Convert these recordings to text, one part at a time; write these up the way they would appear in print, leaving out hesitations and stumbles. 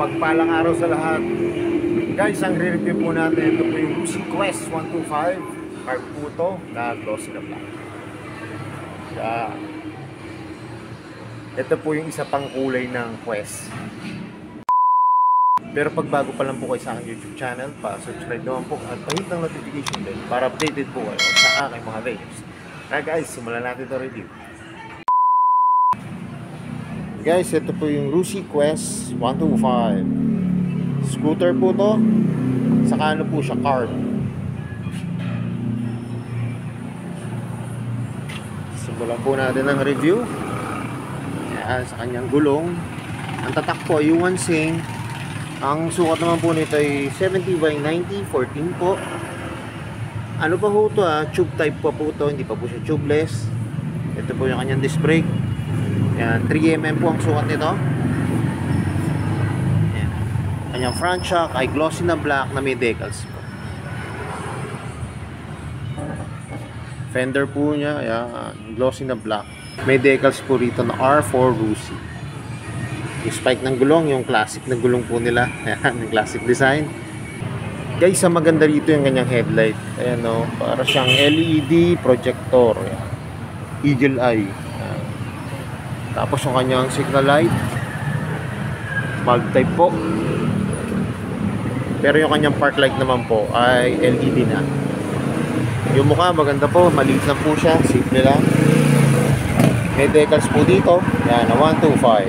Mapagpalang araw sa lahat. Guys, ang re-review po natin, ito po yung Rusi Quest 125 card po ito na glossy na black. Ito po yung isa pang kulay ng Quest. Pero pag bago pa lang po kayo sa aking YouTube channel, pa-subscribe naman po at pahit ng notification bell para updated po kayo sa aking mga videos. Kaya guys, simulan natin ito review. Guys, ito po yung Rusi Quest 125. Scooter po to. Saka ano po siya, card. Simulan po natin ang review. Ayan, sa kanyang gulong. Ang tatak po ay Yuansing. Ang sukat naman po nito ay 70 by 90, 14 po. Ano pa po ito tube type po ito, hindi pa po siya tubeless. Ito po yung kanyang disc brake. Yan, 3mm po ang sukat nito. Yan. Kanyang front shock ay glossy na black na may decals po. Fender po niya, yan, glossy na black. May decals po rito na R4 Rusi. Yung spike ng gulong, yung classic na gulong po nila. Yan, yung classic design. Guys, ang maganda rito yung kanyang headlight. Ayan o, para siyang LED projector. Yan. Eagle eye. Yan. Tapos yung kanyang signal light, mag type po. Pero yung kanyang park light naman po ay LED na. Yung mukha maganda po, maliit lang po siya, simple lang. May decals po dito, yan, 125.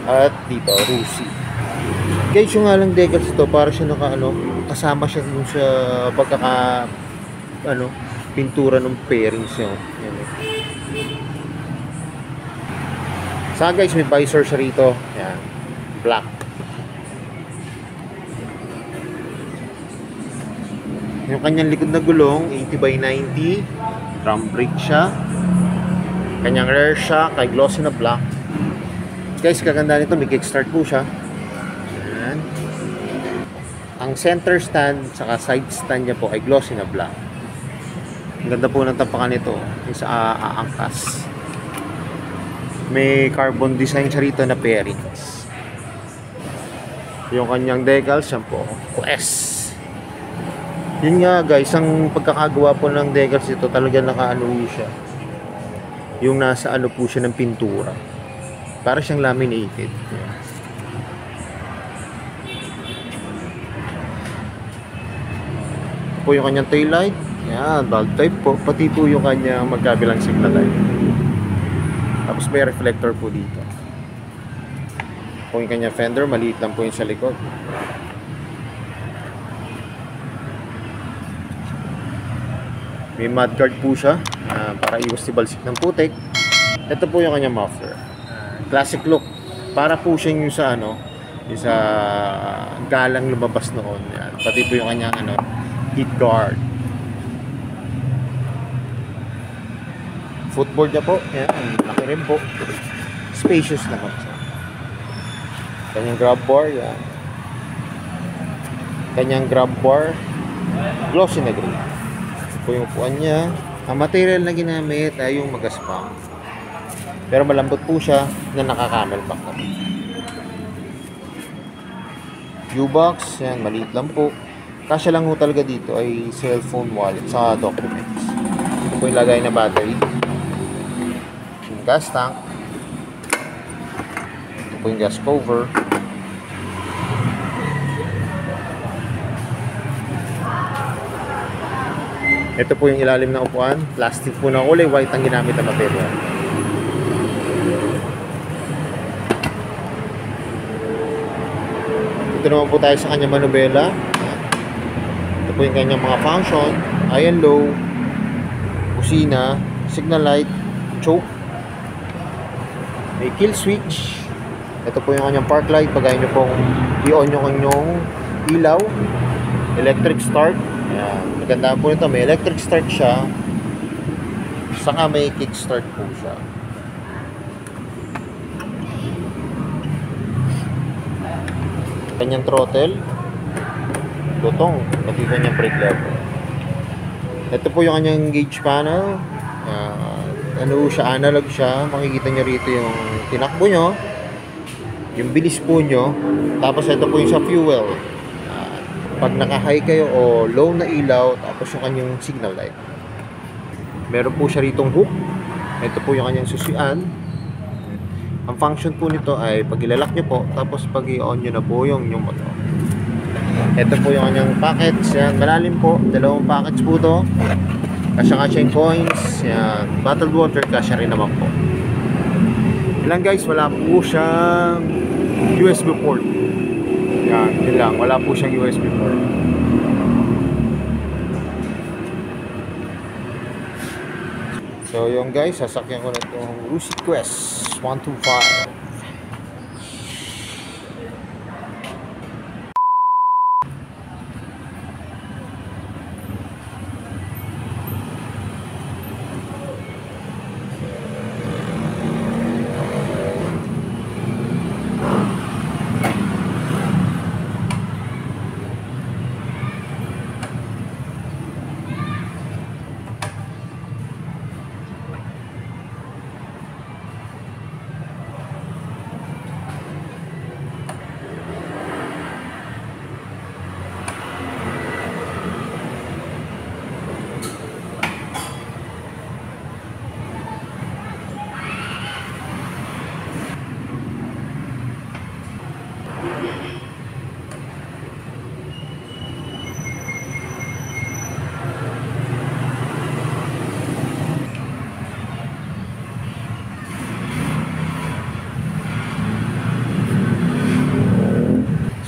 At dito, Rusi. Guys, yung nga lang decals ito, para siya kasama siya dun sa pintura ng pairings niya. Yan. Saka guys, may visor siya rito. Yan. Black. Yung kanyang likod na gulong, 80 by 90. Drum brake siya. Kanyang rear shock ay glossy na black. Guys, kaganda nito, may kickstart po siya. Yan. Ang center stand, saka side stand niya po ay glossy na black. Ang ganda po ng tapakan nito. Yung sa aangkas. May carbon design siya rito na pairings. Yung kanyang decals, yan po, Quest. Yun nga guys, ang pagkakagawa po ng decals ito, talaga nakaano siya. Yung nasa ano po siya ng pintura. Para siyang laminated. Yan. Po yung kanyang tail light. Yan, bulb type po. Pati po yung kanyang magkabilang signal light. Tapos may reflector po dito. Po yung kanyang fender, maliit lang po yung sa likod. May mudguard po siya para iwas tibalsik ng putik. Ito po yung kanyang muffler. Classic look. Para po siya yung sa yung sa galang lumabas noon. Yan. Pati po yung kanyang heat guard. Footboard niya po, yan, laki rin po. Spacious naman siya. Kanyang grab bar, yan. Kanyang grab bar, glossy na green. Ito po yung upuan niya. Ang material na ginamit ay yung magaspang. Pero malambot po siya na naka-camel back na. U-box, yan, maliit lang po. Kasya lang po talaga dito ay cellphone wallet sa documents. Ito po yung lagay na battery. Gas tank. Ito po yung gas cover. Ito po yung ilalim ng upuan. Plastic po na kulay white ang ginamit na material. Ito naman po tayo sa kanyang manubela. Ito po yung kanyang mga function. High and low, kusina, signal light, choke. May kill switch. Ito po yung kanyang park light. Pag ayaw nyo pong i-on yung kanyang ilaw. Electric start. Ayan. Maganda po nito. May electric start siya. Saka may kick start po siya. Kanyang throttle. Lutong. Pati kanyang brake lever. Ito po yung kanyang gauge panel. Analog siya, makikita nyo rito yung tinakbo nyo. yung bilis po nyo. Tapos ito po yung sa fuel. Pag naka-high kayo o low na ilaw, tapos yung kanyang signal light. Meron po siya ritong hook. Ito po yung kanyang susian. Ang function po nito ay pag ilalak nyo po, tapos pag i-on nyo na po yung motor. Ito po yung kanyang packets. Yan, malalim po. 2 packets po to. Kasya yung coins. Yan, bottled water, kasya rin naman po. Ilan guys, wala po siyang USB port. Yan, yun lang. Wala po siyang USB port. So yung guys, sasakyan ko na itong Rusi Quest 125.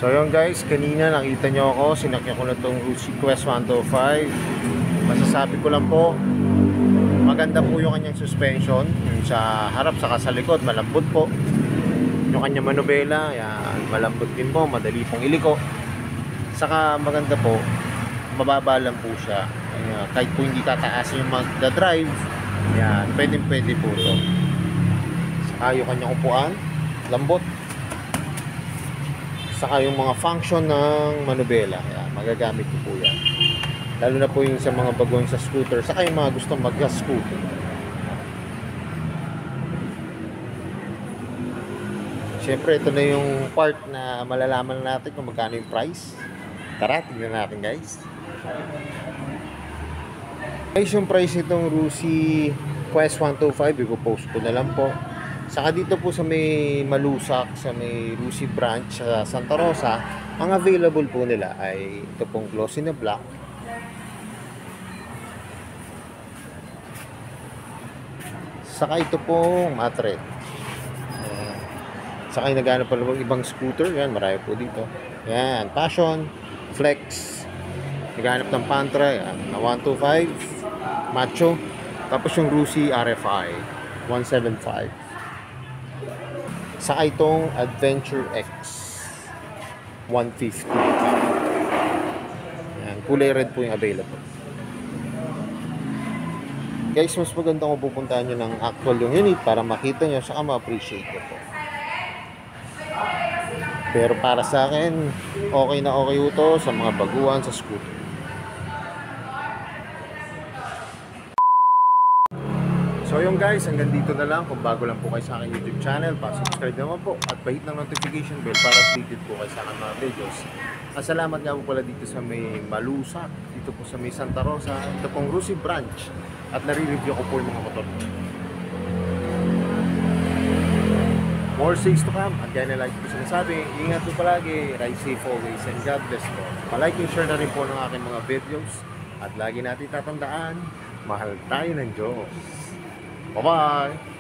So yun guys, kanina nakita nyo ako, sinakyan ko na itong Rusi Quest 125. Masasabi ko lang po, maganda po yung kanyang suspension. Yung sa harap saka sa likod, malambot po. Yung kanyang manubela, yan, malambot din po, madali pong iliko. Saka maganda po, mababa lang po siya. Kahit po hindi tataas yung magdadrive, yan, pwede po ito. Saka yung kanyang upuan, lambot. Saka yung mga function ng manubela, yan, magagamit ko po yan. Lalo na po yung sa mga bagon sa scooter, saka yung mga gustong mag-scooter. Siyempre, ito na yung part na malalaman natin kung magkano yung price. Tara, tignan natin guys. Guys, yung price itong Rusi Quest 125, ipopost ko na lang po. Saka dito po sa may Malusak, sa may Rusi branch sa Santa Rosa, ang available po nila ay ito pong glossy na black. Saka ito pong matte red. Saka yung naghanap pa ng ibang scooter, yan, marami po dito. Yan, Passion, Flex, naghanap ng Pantra, yan, na 125, Macho, tapos yung Rusi RFI 175. Saka itong Adventure X 150. Yan, kulay red po yung available. Guys, mas maganda kung pupuntahan nyo ng actual yung unit para makita nyo, saka ma-appreciate nyo po. Pero para sa akin, okay na okay ito sa mga baguhan sa scooter. So yung guys, hanggang dito na lang. Kung bago lang po kayo sa aking YouTube channel, pa-subscribe naman po at pahit ng notification bell para updated po kayo sa aking mga videos. At salamat nga po pala dito sa may Malusak, dito po sa may Santa Rosa, ito pong Rusi branch, at nare-review ko po yung mga motor. More sales to come. At kaya na like po sinasabi, ingat po palagi, ride safe always, and God bless po. Palike and share na rin po ng aking mga videos. At lagi natin tatandaan, mahal tayo ng Diyos. Bye-bye!